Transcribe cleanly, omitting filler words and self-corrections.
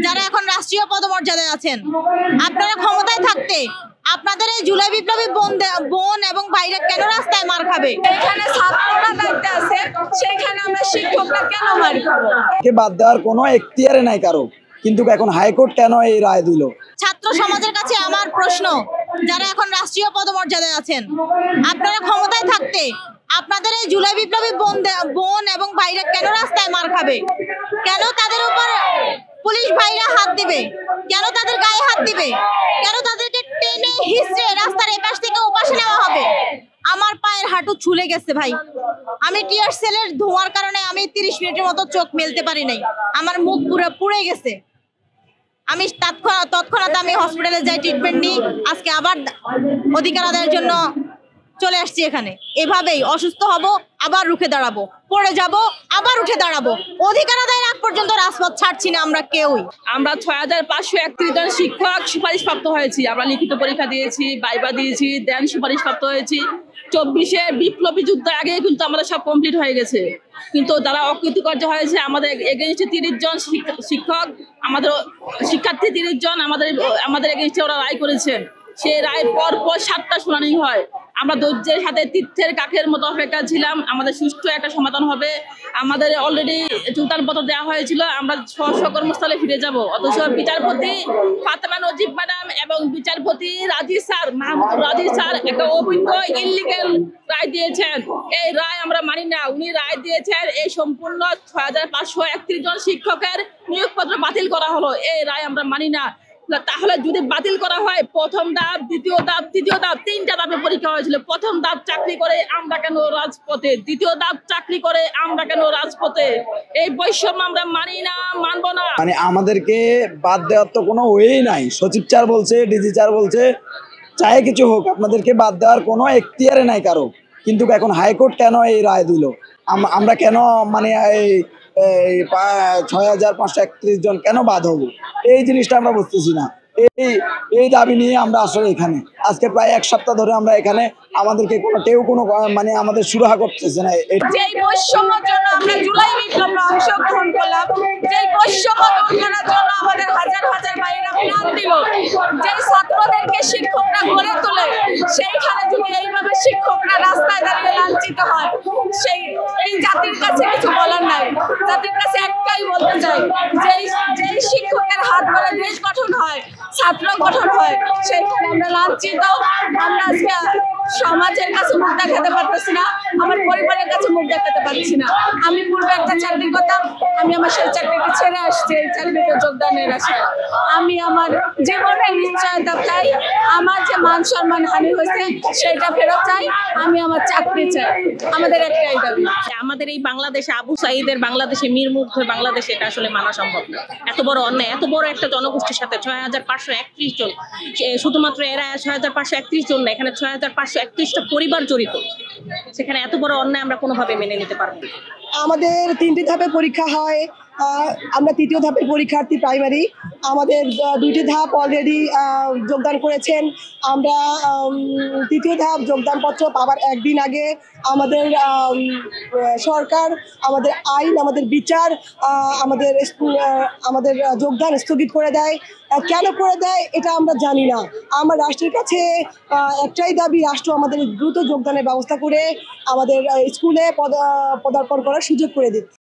যারা এখন রাষ্ট্রীয় পদমর্যাদায় আছেন, আপনারা ক্ষমতায় থাকতে আপনাদের এই জুলাই বিপ্লবী বোন এবং ভাইরা কেন রাস্তায় মার খাবে? এখানে ছাত্ররা দায়িত্বে আছে, সেখানে আমরা শিক্ষকরা কেন মার খাবো? বাদ দেওয়ার কোনো এখতিয়ারে নাই কারো, কিন্তু এখন হাইকোর্ট কেন এই রায় দিল? ছাত্র সমাজের কাছে আমার প্রশ্ন, যারা এখন রাষ্ট্রীয় পদমর্যাদায় আছেন, আপনারা ক্ষমতায় থাকতে আপনাদের এই জুলাই বিপ্লবী বোন এবং ভাইরা কেন রাস্তায় মার খাবে? কেন তাদের উপর পুলিশ ভাইরা হাত দিবে? কেন তাদের গায়ে হাত দিবে? কেন তাদেরকে টেনে হিচড়ে রাস্তার এপাশ থেকে ওপাশে নেওয়া হবে? আমার পায়ের হাঁটু ছুলে গেছে ভাই। আমি টিয়ার সেলের ধোঁয়ার কারণে আমি 30 মিনিটের মতো চোখ মেলতে পারি নাই। আমার মুখ পুরো পুড়ে গেছে। আমি তৎক্ষণাৎ আমি হসপিটালে যাই, ট্রিটমেন্ট নিই। আজকে আবার অধিকার আদায়ের জন্য চলে আসছি এখানে। এভাবেই অসুস্থ হব, আবার রুখে দাঁড়াবো, পড়ে যাব, আবার উঠে দাঁড়াবো। অধিকার আদায়ের আগ পর্যন্ত রাজপথ ছাড়ছি না আমরা কেউই। আমরা 6531 জন শিক্ষক সুপারিশ প্রাপ্ত হয়েছি। আমরা লিখিত পরীক্ষা দিয়েছি, ভাইভা দিয়েছি, দেন সুপারিশ প্রাপ্ত হয়েছি। 24-এ বিপ্লবী যুদ্ধের আগে কিন্তু আমাদের সব কমপ্লিট হয়ে গেছে, কিন্তু যারা অকৃতকার্য হয়েছে আমাদের এগেইনস্টে 30 জন শিক্ষক, আমাদের শিক্ষার্থী 30 জন আমাদের এগেইনস্টে ওরা রায় করেছেন। সেই রায় পর 7টা শুনানি হয়। আমরা ধৈর্যের সাথে তীর্থের কাকের মতো অপেক্ষা ছিলাম, আমাদের সুষ্ঠু একটা সমাধান হবে। আমাদের অলরেডি চুলতানপত্র দেওয়া হয়েছিল, আমরা স্ব কর্মস্থলে ফিরে যাব। অথচ বিচারপতি ফাতেমা নজিব ম্যাডাম এবং বিচারপতি মাহমুদ রাজি স্যার একটা অবৈধ ইলিগেল রায় দিয়েছেন। এই রায় আমরা মানি না। উনি রায় দিয়েছেন এই সম্পূর্ণ 6531 জন শিক্ষকের নিয়োগপত্র বাতিল করা হলো। এই রায় আমরা মানি না। তাহলে যদি বাতিল করা হয়, প্রথম ধাপ, দ্বিতীয় ধাপ, তৃতীয় ধাপ, 3টা ধাপে পরীক্ষা হয়েছিল। প্রথম ধাপ চাকরি করে আমরা কেন রাজপথে? দ্বিতীয় ধাপ চাকরি করে আমরা কেন রাজপথে? এই বৈষম্য আমরা মানি না, মানবো না। মানে আমাদেরকে বাদ দেওয়ার তো কোনো ওয়েই নাই। সচিব স্যার বলছে, ডিজি স্যার বলছে, চাই কিছু হোক, আপনাদেরকে বাদ দেওয়ার কোনো এখতিয়ারে নাই কারো, কিন্তু এখন হাইকোর্ট কেন এই রায় দিল? আমরা কেন মানে এই 6531 জন কেন বাদ হবো? এই জিনিসটা আমরা বুঝতেছি না। এই দাবি নিয়ে আমরা আসলে এখানে আজকে প্রায় 1 সপ্তাহ ধরে আমরা এখানে, আমাদেরকে কেউ কোনো মানে আমাদের সুরাহা করতেছে না। যেই বৈষম্যের জন্য আমরা জুলাই বিপ্লবে অংশগ্রহণ করলাম, যেই বৈষম্য দূর করার জন্য আমাদের হাজার হাজার ভাইয়েরা প্রাণ দিল, যে ছাত্রদেরকে শিক্ষকরা গড়ে তোলে, সেইখানে যদি এইভাবে শিক্ষকরা রাস্তায় দাঁড়িয়ে লাঞ্ছিত হয়, এই জাতির কাছে কিছু বলার নাই। জাতির কাছে একটাই বলতে চাই, যেই শিক্ষকের হাত ধরে দেশ গঠন হয়, ছাত্র গঠন হয়, সেইখানে আমরা লাঞ্ছিত। আমরা আজকে সমাজের কাছে মুখ দেখাতে পারতেছি না, আমার পরিবারের কাছে মুখ দেখাতে পারছি না। আমি পূর্বে একটা চাকরি করতাম, আমি আমার সেই চাকরিটা ছেড়ে আসছি এই চাকরিতে যোগদানের আশায়। আমি আমার জীবনের নিশ্চয়তা চাই, আমার যে মান সম্মান হানি হয়েছে সেটা ফেরত চাই, আমি আমার চাকরি চাই। আমাদের একটাই দাবি। আমাদের এই বাংলাদেশে আবু সাঈদের বাংলাদেশে, মীর মুগ্ধের বাংলাদেশে এটা আসলে মানা সম্ভব না। এত বড় অন্যায়, এত বড় একটা জনগোষ্ঠীর সাথে 6531 জন, শুধুমাত্র এরা 6531 জন না, এখানে 6531টা পরিবার জড়িত। সেখানে এত বড় অন্যায় আমরা কোনোভাবে মেনে নিতে পারবো না। আমাদের 3টি ধাপে পরীক্ষা হয়। আমরা 3য় ধাপের পরীক্ষার্থী প্রাইমারি। আমাদের 2টি ধাপ অলরেডি যোগদান করেছেন। আমরা 3য় ধাপ যোগদানপত্র পাওয়ার একদিন আগে আমাদের সরকার, আমাদের আইন, আমাদের বিচার, আমাদের যোগদান স্থগিত করে দেয়। কেন করে দেয় এটা আমরা জানি না। আমার রাষ্ট্রের কাছে একটাই দাবি, রাষ্ট্র আমাদের দ্রুত যোগদানের ব্যবস্থা করে আমাদের স্কুলে পদার্পণ করার সুযোগ করে দিচ্ছে।